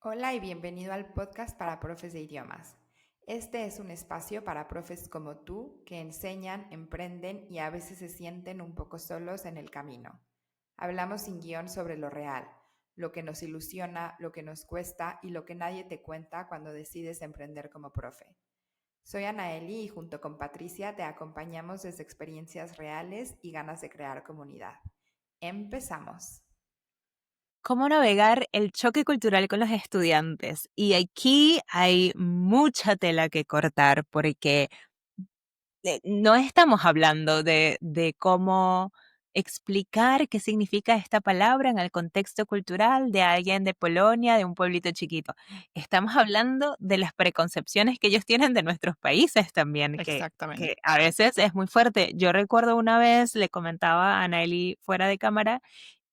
Hola y bienvenido al podcast para profes de idiomas. Este es un espacio para profes como tú que enseñan, emprenden y a veces se sienten un poco solos en el camino. Hablamos sin guión sobre lo real, lo que nos ilusiona, lo que nos cuesta y lo que nadie te cuenta cuando decides emprender como profe. Soy Anaeli y junto con Patricia te acompañamos desde experiencias reales y ganas de crear comunidad. Empezamos. ¿Cómo navegar el choque cultural con los estudiantes? Y aquí hay mucha tela que cortar porque no estamos hablando de cómo explicar qué significa esta palabra en el contexto cultural de alguien de Polonia, de un pueblito chiquito. Estamos hablando de las preconcepciones que ellos tienen de nuestros países también, que Exactamente. a veces es muy fuerte. Yo recuerdo una vez, le comentaba a Anaeli fuera de cámara,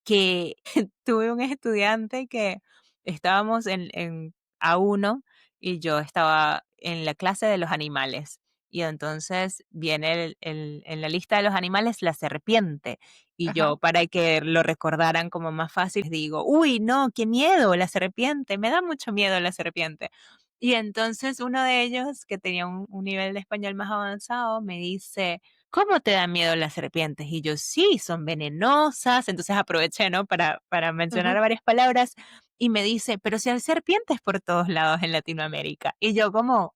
que tuve un estudiante que estábamos en A1 y yo estaba en la clase de los animales. Y entonces viene en la lista de los animales la serpiente. Y Ajá. yo, para que lo recordaran como más fácil, les digo, uy, no, qué miedo, la serpiente, me da mucho miedo la serpiente. Y entonces uno de ellos, que tenía un nivel de español más avanzado, me dice, ¿cómo te dan miedo las serpientes? Y yo, sí, son venenosas. Entonces aproveché, ¿no? Para mencionar Ujú. varias palabras y me dice, pero si hay serpientes por todos lados en Latinoamérica. Y yo como,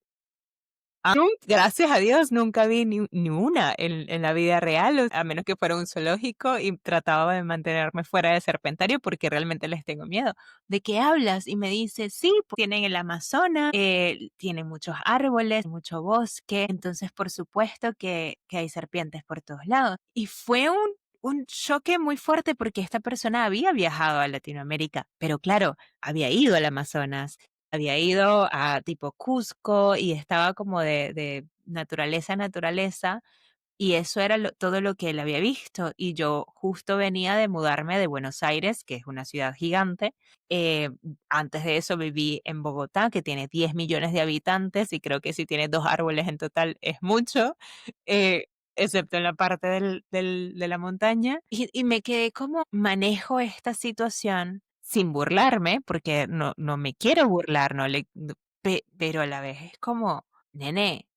gracias a Dios, nunca vi ni una en la vida real, a menos que fuera un zoológico y trataba de mantenerme fuera de Serpentario porque realmente les tengo miedo. ¿De qué hablas? Y me dice, sí, tienen el Amazonas, tienen muchos árboles, mucho bosque, entonces por supuesto que hay serpientes por todos lados. Y fue un choque muy fuerte porque esta persona había viajado a Latinoamérica, pero claro, había ido al Amazonas, había ido a tipo Cusco y estaba como de naturaleza a naturaleza, y eso era todo lo que él había visto. Y yo justo venía de mudarme de Buenos Aires, que es una ciudad gigante. Eh, Antes de eso viví en Bogotá, que tiene 10 millones de habitantes, y creo que si tiene 2 árboles en total es mucho, eh, excepto en la parte de la montaña. Y me quedé como, manejo esta situación sin burlarme, porque no me quiero burlar, no le, pero a la vez es como, nene,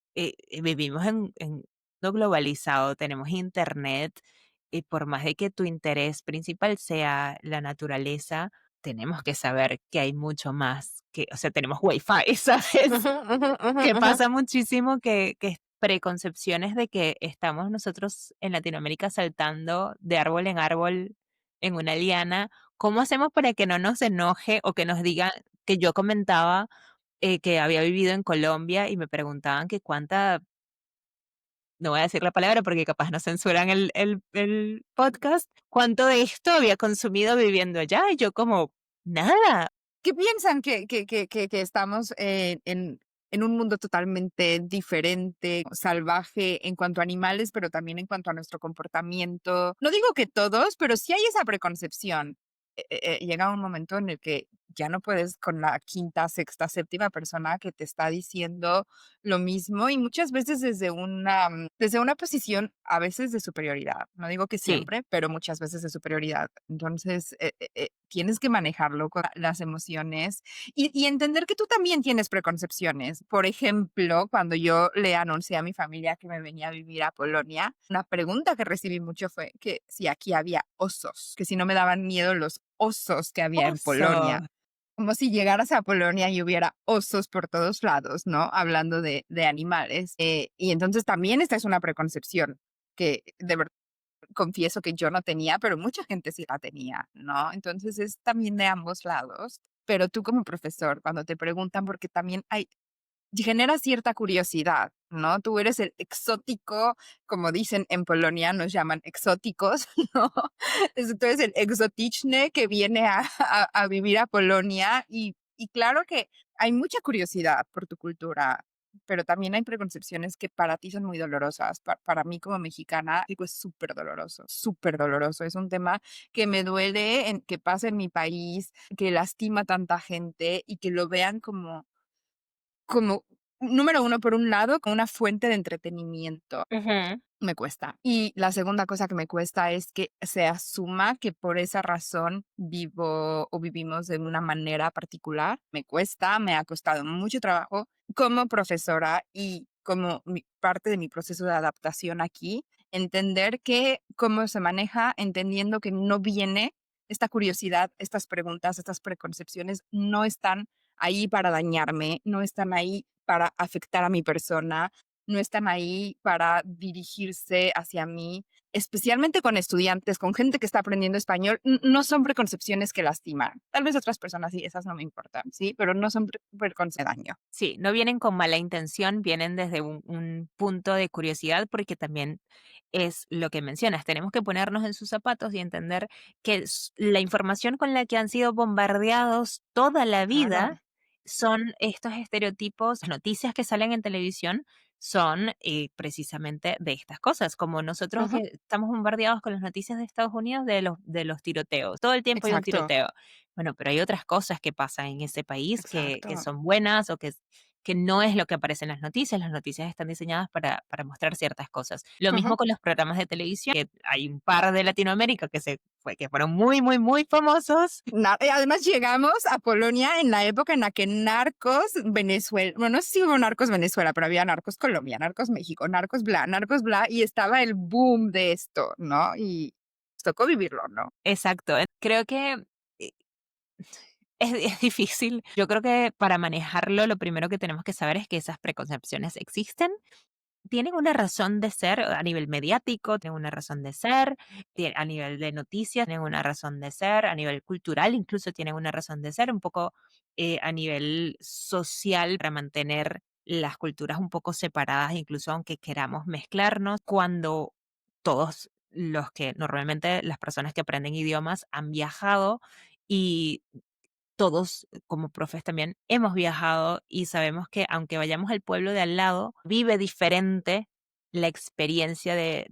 vivimos en mundo globalizado, tenemos internet, y por más de que tu interés principal sea la naturaleza, tenemos que saber que hay mucho más, que, o sea, tenemos wifi, ¿sabes? Ujú, ujú, ujú, Que ujú. pasa muchísimo que preconcepciones de que estamos nosotros en Latinoamérica saltando de árbol en árbol en una liana. ¿Cómo hacemos para que no nos enoje o que nos digan que yo comentaba que había vivido en Colombia y me preguntaban que cuánta, no voy a decir la palabra porque capaz nos censuran el podcast, cuánto de esto había consumido viviendo allá? Y yo como, nada. ¿Qué piensan que estamos en un mundo totalmente diferente, salvaje en cuanto a animales, pero también en cuanto a nuestro comportamiento? No digo que todos, pero sí hay esa preconcepción. Llega un momento en el que ya no puedes con la quinta, sexta, séptima persona que te está diciendo lo mismo y muchas veces desde una posición a veces de superioridad. No digo que Sí, siempre, pero muchas veces de superioridad. Entonces, tienes que manejarlo con las emociones y entender que tú también tienes preconcepciones. Por ejemplo, cuando yo le anuncié a mi familia que me venía a vivir a Polonia, una pregunta que recibí mucho fue que si aquí había osos, que si no me daban miedo los osos que había en oso. Polonia. Como si llegaras a Polonia y hubiera osos por todos lados, ¿no? Hablando de animales. Y entonces también esta es una preconcepción que de verdad confieso que yo no tenía, pero mucha gente sí la tenía, ¿no? Entonces es también de ambos lados. Pero tú como profesor, cuando te preguntan, porque también hay, genera cierta curiosidad, ¿no? Tú eres el exótico, como dicen en Polonia, nos llaman exóticos, ¿no? Tú eres el exotichne que viene a vivir a Polonia y claro que hay mucha curiosidad por tu cultura, pero también hay preconcepciones que para ti son muy dolorosas. Para mí como mexicana, digo, es súper doloroso, súper doloroso. Es un tema que me duele en, que pasa en mi país, que lastima a tanta gente y que lo vean como, número uno, por un lado, como una fuente de entretenimiento. Ujú. me cuesta. Y la segunda cosa que me cuesta es que se asuma que por esa razón vivo o vivimos de una manera particular. Me cuesta, me ha costado mucho trabajo como profesora y como parte de mi proceso de adaptación aquí, entender que cómo se maneja, entendiendo que no viene esta curiosidad, estas preguntas, estas preconcepciones, no están ahí para dañarme, no están ahí para afectar a mi persona, no están ahí para dirigirse hacia mí, especialmente con estudiantes, con gente que está aprendiendo español, no son preconcepciones que lastiman. Tal vez otras personas sí, esas no me importan, ¿sí? Pero no son preconcepciones de daño. Sí, no vienen con mala intención, vienen desde un punto de curiosidad, porque también es lo que mencionas, tenemos que ponernos en sus zapatos y entender que la información con la que han sido bombardeados toda la Claro. vida son estos estereotipos, las noticias que salen en televisión son precisamente de estas cosas, como nosotros Ujú. que estamos bombardeados con las noticias de Estados Unidos de los tiroteos, todo el tiempo hay un Exacto, tiroteo. Bueno, pero hay otras cosas que pasan en ese país que exacto. son buenas o que no es lo que aparece en las noticias. Las noticias están diseñadas para mostrar ciertas cosas. Lo Ujú. mismo con los programas de televisión, que hay un par de Latinoamérica que fueron muy, muy, muy famosos. Además llegamos a Polonia en la época en la que Narcos Venezuela, bueno, no sé si hubo Narcos Venezuela, pero había Narcos Colombia, Narcos México, Narcos bla, y estaba el boom de esto, ¿no? Y nos tocó vivirlo, ¿no? Exacto. Creo que eh, es difícil. Yo creo que para manejarlo, lo primero que tenemos que saber es que esas preconcepciones existen, tienen una razón de ser a nivel mediático, tienen una razón de ser, a nivel de noticias, tienen una razón de ser, a nivel cultural incluso tienen una razón de ser, un poco a nivel social para mantener las culturas un poco separadas, incluso aunque queramos mezclarnos, cuando todos los que normalmente las personas que aprenden idiomas han viajado y todos como profes también hemos viajado y sabemos que aunque vayamos al pueblo de al lado, vive diferente la experiencia de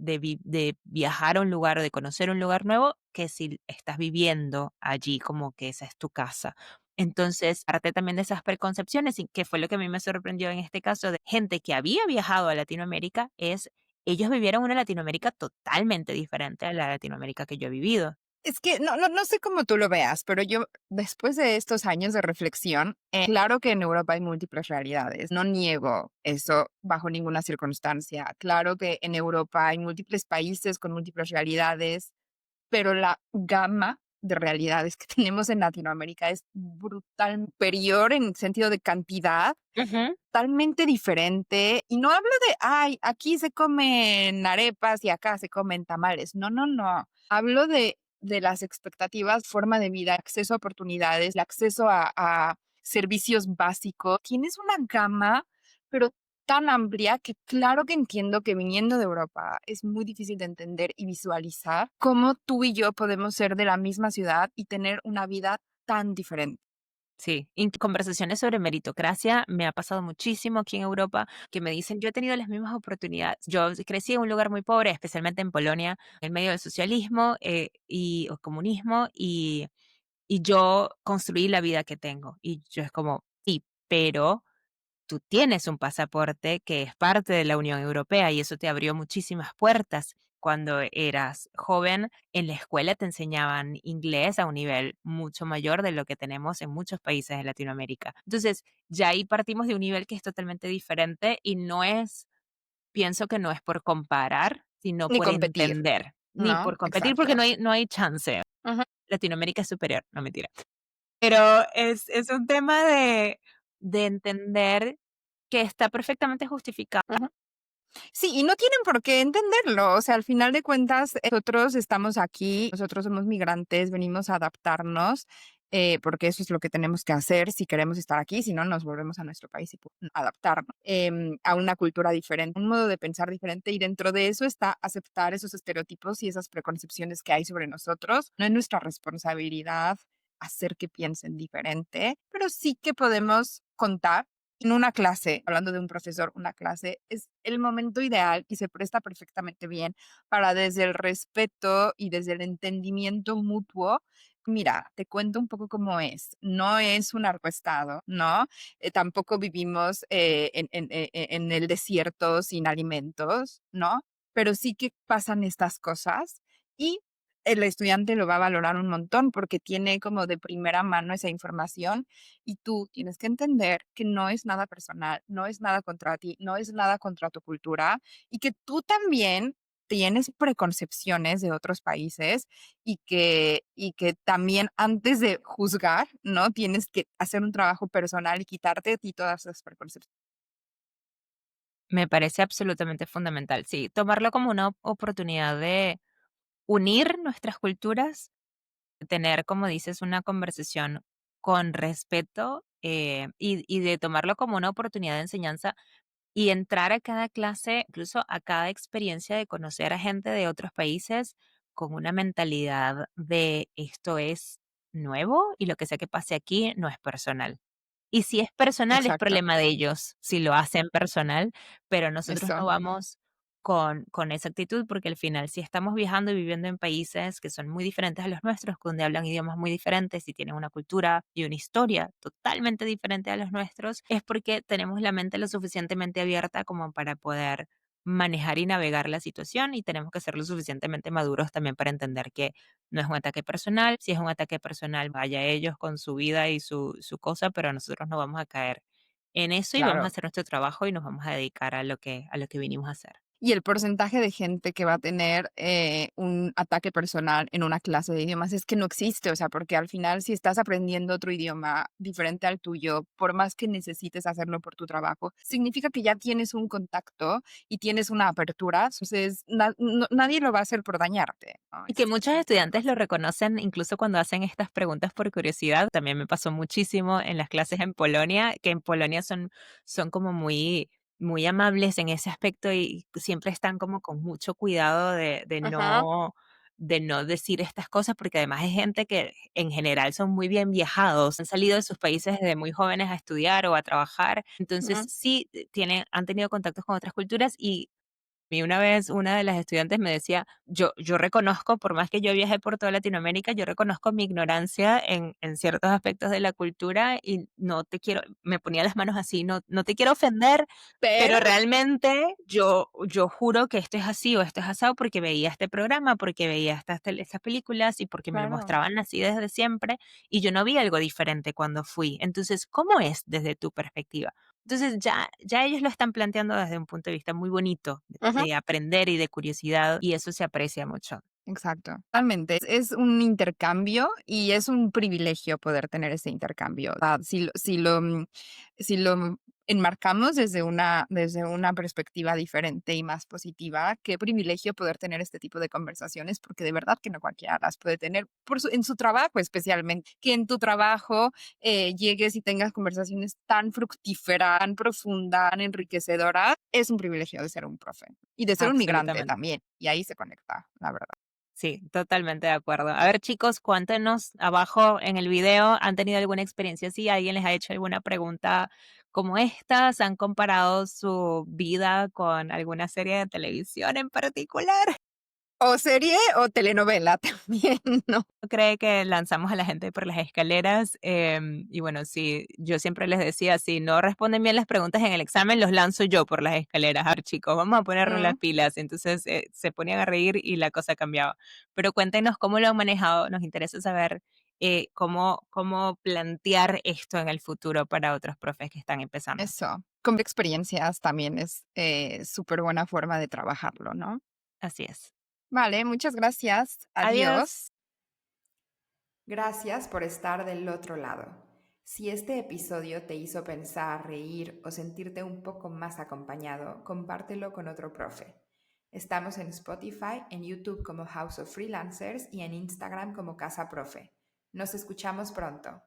viajar a un lugar o de conocer un lugar nuevo que si estás viviendo allí como que esa es tu casa. Entonces, parte también de esas preconcepciones, y que fue lo que a mí me sorprendió en este caso de gente que había viajado a Latinoamérica, es ellos vivieron una Latinoamérica totalmente diferente a la Latinoamérica que yo he vivido. Es que no sé cómo tú lo veas, pero yo, después de estos años de reflexión, claro que en Europa hay múltiples realidades. No niego eso bajo ninguna circunstancia. Claro que en Europa hay múltiples países con múltiples realidades, pero la gama de realidades que tenemos en Latinoamérica es brutal, superior en sentido de cantidad, Ujú. totalmente diferente. Y no hablo de, ay, aquí se comen arepas y acá se comen tamales. No, no, no. Hablo de las expectativas, forma de vida, acceso a oportunidades, el acceso a servicios básicos. Tienes una gama, pero tan amplia que claro que entiendo que viniendo de Europa es muy difícil de entender y visualizar cómo tú y yo podemos ser de la misma ciudad y tener una vida tan diferente. Sí, conversaciones sobre meritocracia me ha pasado muchísimo aquí en Europa, que me dicen, yo he tenido las mismas oportunidades. Yo crecí en un lugar muy pobre, especialmente en Polonia, en medio del socialismo o comunismo, y yo construí la vida que tengo. Y yo es como, sí, pero tú tienes un pasaporte que es parte de la Unión Europea y eso te abrió muchísimas puertas. Cuando eras joven, en la escuela te enseñaban inglés a un nivel mucho mayor de lo que tenemos en muchos países de Latinoamérica. Entonces, ya ahí partimos de un nivel que es totalmente diferente y pienso que no es por comparar, sino Ni por competir, entender, ni ¿no? por competir, porque Exacto. no hay chance. Ujú, Latinoamérica es superior, no mentira. Pero es un tema de entender que está perfectamente justificado. ujú. Sí, y no tienen por qué entenderlo. O sea, al final de cuentas, nosotros estamos aquí, nosotros somos migrantes, venimos a adaptarnos, porque eso es lo que tenemos que hacer si queremos estar aquí, si no, nos volvemos a nuestro país y adaptarnos a una cultura diferente, un modo de pensar diferente, y dentro de eso está aceptar esos estereotipos y esas preconcepciones que hay sobre nosotros. No es nuestra responsabilidad hacer que piensen diferente, pero sí que podemos contar en una clase, hablando de un profesor, una clase es el momento ideal y se presta perfectamente bien para desde el respeto y desde el entendimiento mutuo. Mira, te cuento un poco cómo es. No es un narcoestado, ¿no? Tampoco vivimos en el desierto sin alimentos, ¿no? pero sí que pasan estas cosas y el estudiante lo va a valorar un montón porque tiene como de primera mano esa información y tú tienes que entender que no es nada personal, no es nada contra ti, no es nada contra tu cultura y que tú también tienes preconcepciones de otros países y que también antes de juzgar, ¿no? Tienes que hacer un trabajo personal y quitarte de ti todas esas preconcepciones. Me parece absolutamente fundamental, sí, tomarlo como una oportunidad de unir nuestras culturas, tener, como dices, una conversación con respeto, y de tomarlo como una oportunidad de enseñanza y entrar a cada clase, incluso a cada experiencia de conocer a gente de otros países con una mentalidad de esto es nuevo y lo que sea que pase aquí no es personal. Y si es personal, es Exacto, problema de ellos, si lo hacen personal, pero nosotros eso, no vamos con esa actitud, porque al final, si estamos viajando y viviendo en países que son muy diferentes a los nuestros, donde hablan idiomas muy diferentes y tienen una cultura y una historia totalmente diferente a los nuestros, es porque tenemos la mente lo suficientemente abierta como para poder manejar y navegar la situación y tenemos que ser lo suficientemente maduros también para entender que no es un ataque personal. Si es un ataque personal, vaya ellos con su vida y su cosa, pero nosotros no vamos a caer en eso y vamos a claro. hacer nuestro trabajo y nos vamos a dedicar a lo que vinimos a hacer. Y el porcentaje de gente que va a tener un ataque personal en una clase de idiomas es que no existe, o sea, porque al final si estás aprendiendo otro idioma diferente al tuyo, por más que necesites hacerlo por tu trabajo, significa que ya tienes un contacto y tienes una apertura, entonces nadie lo va a hacer por dañarte, ¿no? Y que Ese muchos tipo de estudiantes lo cosas. reconocen incluso cuando hacen estas preguntas por curiosidad. También me pasó muchísimo en las clases en Polonia, que en Polonia son como muy amables en ese aspecto y siempre están como con mucho cuidado Ajá, de no decir estas cosas, porque además es gente que en general son muy bien viajados, han salido de sus países desde muy jóvenes a estudiar o a trabajar. Entonces ujú, sí han tenido contactos con otras culturas y una vez una de las estudiantes me decía, yo reconozco, por más que yo viaje por toda Latinoamérica, yo reconozco mi ignorancia en ciertos aspectos de la cultura y no te quiero, me ponía las manos así, no te quiero ofender, pero pero realmente yo juro que esto es así o esto es asado porque veía este programa, porque veía estas películas y porque me lo claro. mostraban así desde siempre y yo no vi algo diferente cuando fui. Entonces, ¿cómo es desde tu perspectiva? Entonces ya ellos lo están planteando desde un punto de vista muy bonito, de aprender y de curiosidad, y eso se aprecia mucho. Exacto. Totalmente. Es un intercambio y es un privilegio poder tener ese intercambio. Si lo enmarcamos desde una perspectiva diferente y más positiva, qué privilegio poder tener este tipo de conversaciones, porque de verdad que no cualquiera las puede tener en su trabajo especialmente. Que en tu trabajo llegues y tengas conversaciones tan fructíferas, tan profundas, tan enriquecedoras, es un privilegio de ser un profe y de ser un migrante Absolutamente. también. Y ahí se conecta, la verdad. Sí, totalmente de acuerdo. A ver, chicos, cuéntenos abajo en el video, ¿han tenido alguna experiencia así? ¿Alguien les ha hecho alguna pregunta como esta? ¿Se han comparado su vida con alguna serie de televisión en particular? O serie o telenovela también, ¿no? Cree que lanzamos a la gente por las escaleras, y bueno, sí, yo siempre les decía, si no responden bien las preguntas en el examen, los lanzo yo por las escaleras. A ver, chicos, vamos a ponernos las Mm, pilas. Entonces se ponían a reír y la cosa cambiaba. Pero cuéntenos cómo lo han manejado. Nos interesa saber cómo plantear esto en el futuro para otros profes que están empezando. eso. Con experiencias también es súper buena forma de trabajarlo, ¿no? Así es. Vale, muchas gracias. Adiós. Adiós. Gracias por estar del otro lado. Si este episodio te hizo pensar, reír o sentirte un poco más acompañado, compártelo con otro profe. Estamos en Spotify, en YouTube como House of Freelancers y en Instagram como Casa Profe. Nos escuchamos pronto.